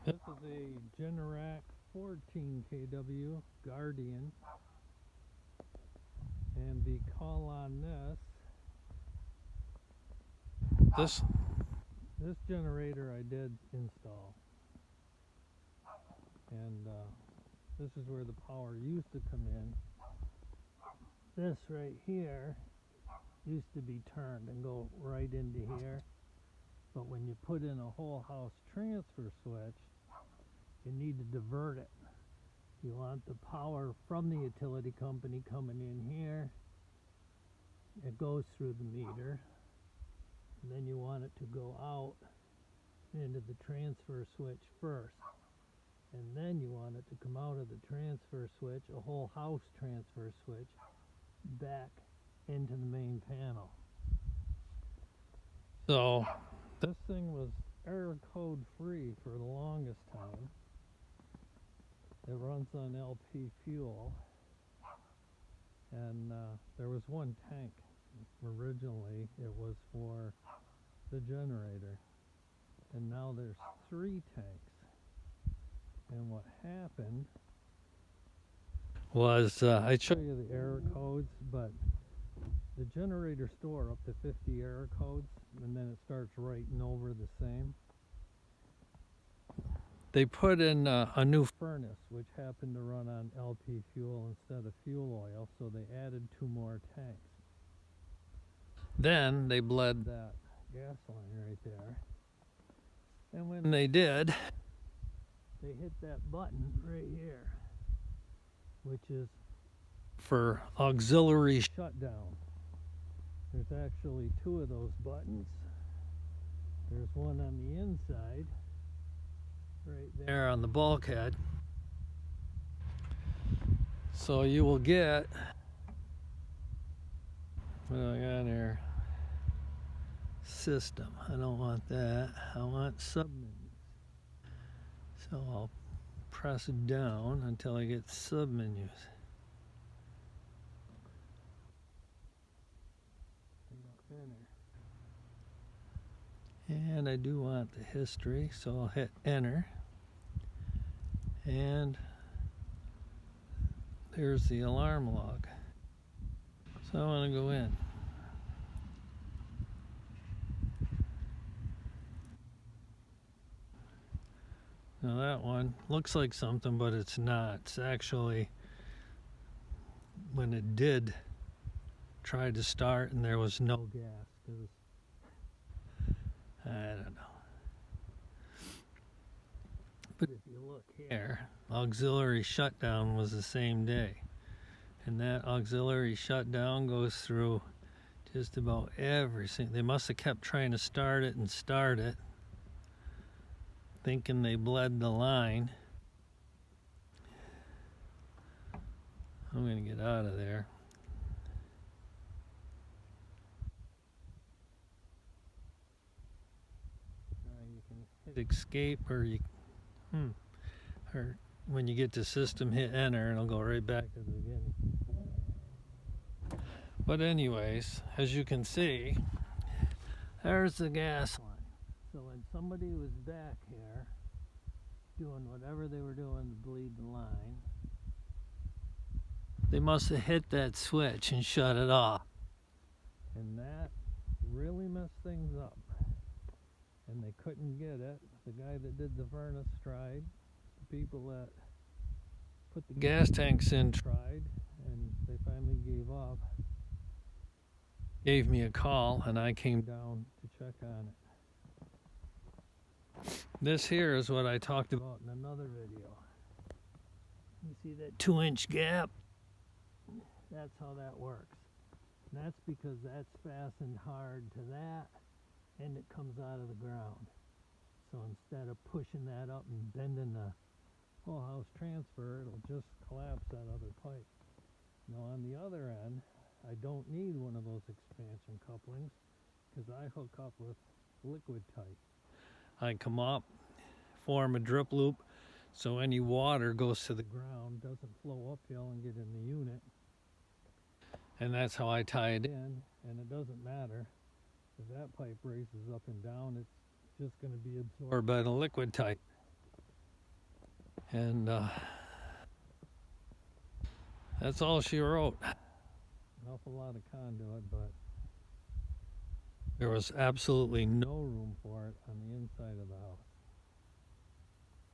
This is a Generac 14 kW Guardian, and the call on this generator I did install, and this is where the power used to come in. This right here used to be turned and go right into here, but when you put in a whole house transfer switch, you need to divert it. You want the power from the utility company coming in here. It goes through the meter, and then you want it to go out into the transfer switch first, and then you want it to come out of the transfer switch, a whole house transfer switch, back into the main panel. So this thing was error code free for the longest time. It runs on LP fuel, and there was one tank. Originally it was for the generator, and now there's 3 tanks. And what happened was, I'd show you the error codes, but the generators store up to 50 error codes, and then it starts writing over the same. They put in a new furnace, which happened to run on LP fuel instead of fuel oil, so they added 2 more tanks. Then they bled that gas line right there, and when they did, they hit that button right here, which is for auxiliary shutdown. There's actually 2 of those buttons. There's one on the inside, right there on the bulkhead. So you will get, what do I got here? System. I don't want that. I want submenus. So I'll press down until I get submenus. And I do want the history, so I'll hit enter. And there's the alarm log. So I want to go in. Now that one looks like something, but it's not. It's actually when it did try to start and there was no gas. I don't know. But if you look here, auxiliary shutdown was the same day. And that auxiliary shutdown goes through just about everything. They must have kept trying to start it, thinking they bled the line. I'm going to get out of there. You can hit escape, or or when you get to system, hit enter, and it'll go right back to the beginning. But anyways, as you can see, there's the gas line. So when somebody was back here doing whatever they were doing to bleed the line, they must have hit that switch and shut it off. And that really messed things up. And they couldn't get it. The guy that did the furnace tried. The people that put the gas tanks in tried, and they finally gave up. Gave me a call, and I came down to check on it. This here is what I talked about in another video. You see that 2-inch gap? That's how that works. And that's because that's fastened hard to that, and it comes out of the ground. So instead of pushing that up and bending the whole house transfer, it'll just collapse that other pipe. Now on the other end, I don't need one of those expansion couplings because I hook up with liquid tight. I come up, form a drip loop, so any water goes to the ground, doesn't flow uphill and get in the unit. And that's how I tie it in, and it doesn't matter if that pipe raises up and down, it's just going to be absorbed by the liquid tight. And that's all she wrote. An awful lot of conduit, but there was absolutely no room for it on the inside of the house.